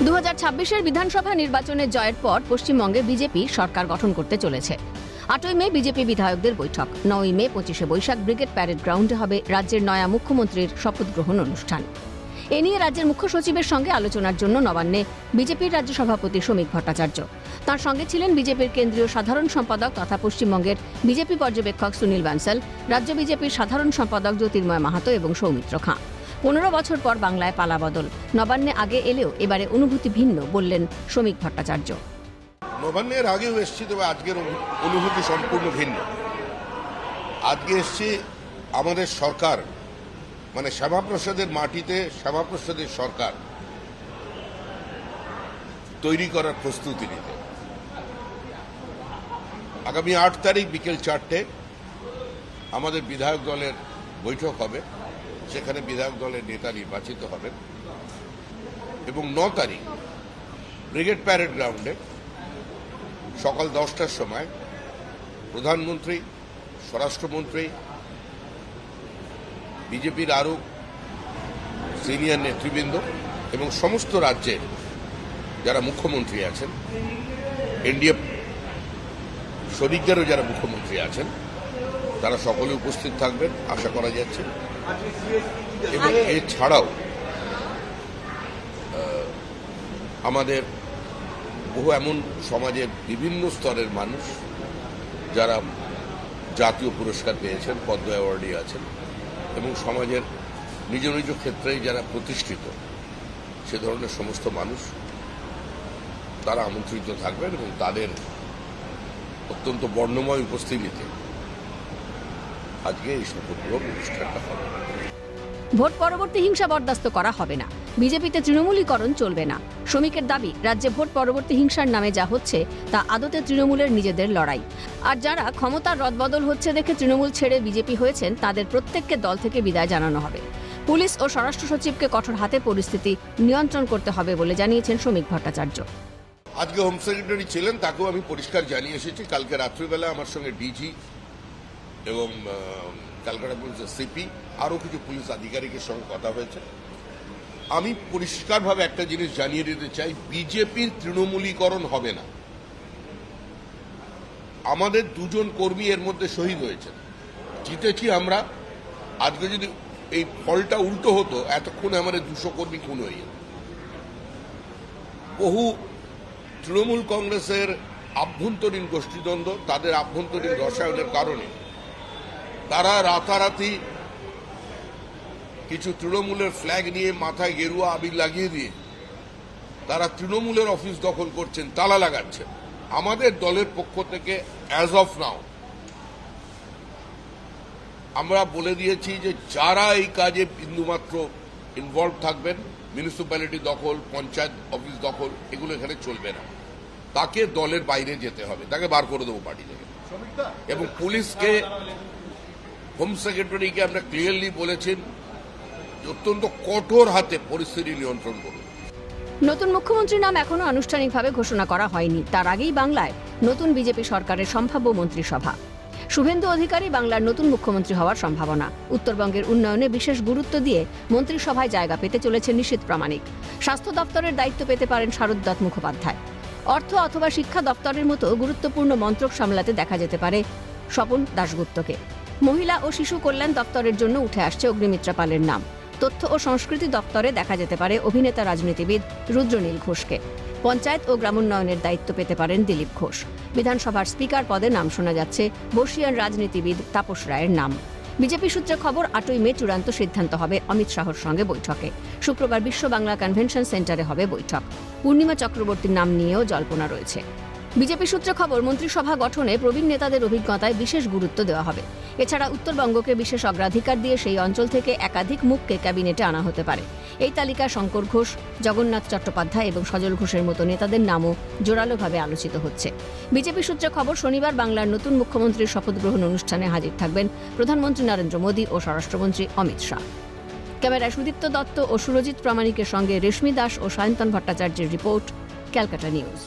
2026-এর বিধানসভা নির্বাচনের জয়ের পর পশ্চিমবঙ্গে বিজেপি সরকার গঠন করতে চলেছে। 8ই মে বিজেপি বিধায়কদের বৈঠক, 9ই মে 25শে বৈশাখ ব্রিগেড প্যারেড গ্রাউন্ডে হবে রাজ্যের নয়া মুখ্যমন্ত্রীর শপথ গ্রহণ অনুষ্ঠান। এ নিয়ে রাজ্যের মুখ্য সচিবের সঙ্গে আলোচনার জন্য নবান্নে বিজেপির রাজ্য সভাপতি শ্রমিক ভট্টাচার্য। তার সঙ্গে ছিলেন বিজেপির কেন্দ্রীয় সাধারণ সম্পাদক তথা পশ্চিমবঙ্গের বিজেপি পর্যবেক্ষক সুনীল বানসাল, রাজ্য বিজেপির সাধারণ সম্পাদক জ্যোতির্ময় মাহাতো এবং সৌমিত্র খাঁ। 15 বছর পর বাংলায় পালাবদল, নবান্নে আগে এলেও এবারে অনুভূতি ভিন্ন, বললেন শ্রমিক ভট্টাচার্য। নবান্নের আগেও এসছি, তবে আজকের অনুভূতি সম্পূর্ণ ভিন্ন। আজকে এসছি আমাদের সরকার, মানে শ্যামাপ্রসাদের মাটিতে শ্যামাপ্রসাদের সরকার তৈরি করার প্রস্তুতি নিতে। আগামী 8 তারিখ বিকেল 4টে আমাদের বিধায়ক দলের বৈঠক হবে, সেখানে বিধায়ক দলের নেতা নির্বাচিত হবেন এবং 9 তারিখ ব্রিগেড প্যারেড গ্রাউন্ডে সকাল 10টার সময় প্রধানমন্ত্রী, স্বরাষ্ট্রমন্ত্রী, বিজেপির আরও সিনিয়র নেতৃবৃন্দ এবং সমস্ত রাজ্যের যারা মুখ্যমন্ত্রী আছেন, এনডিএ শরিকদেরও যারা মুখ্যমন্ত্রী আছেন, তারা সকলে উপস্থিত থাকবেন আশা করা যাচ্ছে। এবং এছাড়াও আমাদের বহু এমন সমাজের বিভিন্ন স্তরের মানুষ যারা জাতীয় পুরস্কার পেয়েছেন, পদ্ম অ্যাওয়ার্ডে আছেন এবং সমাজের নিজ নিজ ক্ষেত্রে যারা প্রতিষ্ঠিত, সে ধরনের সমস্ত মানুষ তারা আমন্ত্রিত থাকবেন এবং তাদের অত্যন্ত বর্ণময় উপস্থিতিতে আজকে এই শপথ গ্রহণ অনুষ্ঠানটা হবে। ভোট পরবর্তী হিংসা বরদাস্ত করা হবে না, বিজেপিতে তৃণমূলীকরণ চলবে না। শ্রমিকের দাবি, রাজ্যে ভোট পরবর্তী হিংসার নামে যা হচ্ছে তা আদতে তৃণমূলের নিজেদের লড়াই। আর যারা ক্ষমতার রদবদল হচ্ছে দেখে তৃণমূল ছেড়ে বিজেপি হয়েছেন, তাদের প্রত্যেককে দল থেকে বিদায় জানানো হবে। পুলিশ ও স্বরাষ্ট্র সচিবকে কঠোর হাতে পরিস্থিতি নিয়ন্ত্রণ করতে হবে বলে জানিয়েছেন শ্রমিক ভট্টাচার্য। আজকে হোম সেক্রেটারি ছিলেন, তাকেও আমি পরিষ্কার জানিয়ে এসেছি। কালকে রাত্রিবেলা আমার সঙ্গে ডিজি এবং ক্যালকাটা পুলিশের সিপি আরও কিছু পুলিশ আধিকারিকের সঙ্গে কথা হয়েছে। আমি পরিষ্কারভাবে একটা জিনিস জানিয়ে দিতে চাই, বিজেপির তৃণমূলীকরণ হবে না। আমাদের 2জন কর্মী এর মধ্যে শহীদ হয়েছেন, জিতেছি আমরা। আজকে যদি এই ফলটা উল্টো হতো, এতক্ষণে আমাদের 200 কর্মী খুন হয়ে যেত। বহু তৃণমূল কংগ্রেসের আভ্যন্তরীণ গোষ্ঠীদ্বন্দ্ব, তাদের আভ্যন্তরীণ রসায়নের কারণে তারা রাতারাতি কিছু তৃণমূলের ফ্ল্যাগ নিয়ে মাথায় গেরুয়া আবির লাগিয়ে দিয়ে তারা তৃণমূলের অফিস দখল করছেন, তালা লাগাচ্ছেন। আমাদের দলের পক্ষ থেকে অ্যাজ অফ নাও আমরা বলে দিয়েছি যে যারা এই কাজে বিন্দুমাত্র ইনভলভ থাকবেন, মিউনিসিপ্যালিটি দখল, পঞ্চায়েত অফিস দখল, এগুলো এখানে চলবে না। তাকে দলের বাইরে যেতে হবে, তাকে বার করে দেবো পার্টি থেকে। এবং পুলিশকে, হোম সেক্রেটারিকে আমরা ক্লিয়ারলি বলেছেন অত্যন্ত কঠোর হাতে পরিস্থিতি নিয়ন্ত্রণ করুন। নতুন মুখ্যমন্ত্রীর নাম এখনো আনুষ্ঠানিকভাবে ঘোষণা করা হয়নি, তার আগেই বাংলায় নতুন বিজেপি সরকারের সম্ভাব্য মন্ত্রিসভা। শুভেন্দু অধিকারী বাংলার নতুন মুখ্যমন্ত্রী হওয়ার সম্ভাবনা। উত্তরবঙ্গের উন্নয়নে বিশেষ গুরুত্ব দিয়ে মন্ত্রিসভায় জায়গা পেতে চলেছে নিশীথ প্রামাণিক। স্বাস্থ্য দপ্তরের দায়িত্ব পেতে পারেন শারদত্ত মুখোপাধ্যায়। অর্থ অথবা শিক্ষা দপ্তরের মতো গুরুত্বপূর্ণ মন্ত্রক সামলাতে দেখা যেতে পারে স্বপন দাশগুপ্তকে। মহিলা ও শিশু কল্যাণ দপ্তরের জন্য উঠে আসছে অগ্নিমিত্রা পালের নাম। তথ্য ও সংস্কৃতি দপ্তরে দেখা যেতে পারে অভিনেতা রাজনীতিবিদ রুদ্রনীল ঘোষকে। পঞ্চায়েত ও গ্রামোন্নয়নের দায়িত্ব পেতে পারেন দিলীপ ঘোষ। বিধানসভার স্পিকার পদে নাম শোনা যাচ্ছে বর্ষীয়ান রাজনীতিবিদ তাপস রায়ের নাম। বিজেপি সূত্রে খবর, 8ই মে চূড়ান্ত সিদ্ধান্ত হবে অমিত শাহর সঙ্গে বৈঠকে। শুক্রবার বিশ্ব বাংলা কনভেনশন সেন্টারে হবে বৈঠক। পূর্ণিমা চক্রবর্তীর নাম নিয়েও জল্পনা রয়েছে। বিজেপি সূত্রে খবর, মন্ত্রিসভা গঠনে প্রবীণ নেতাদের অভিজ্ঞতায় বিশেষ গুরুত্ব দেওয়া হবে। এছাড়া উত্তরবঙ্গকে বিশেষ অগ্রাধিকার দিয়ে সেই অঞ্চল থেকে একাধিক মুখকে ক্যাবিনেটে আনা হতে পারে। এই তালিকায় শঙ্কর ঘোষ, জগন্নাথ চট্টোপাধ্যায় এবং সজল ঘোষের মতো নেতাদের নামও জোরালোভাবে আলোচিত হচ্ছে। বিজেপি সূত্রে খবর, শনিবার বাংলার নতুন মুখ্যমন্ত্রীর শপথ গ্রহণ অনুষ্ঠানে হাজির থাকবেন প্রধানমন্ত্রী নরেন্দ্র মোদী ও স্বরাষ্ট্রমন্ত্রী অমিত শাহ। ক্যামেরায় সুদীপ্ত দত্ত ও সুরজিৎ প্রামাণিকের সঙ্গে রেশমি দাস ও সায়ন্তন ভট্টাচার্যের রিপোর্ট, ক্যালকাটা নিউজ।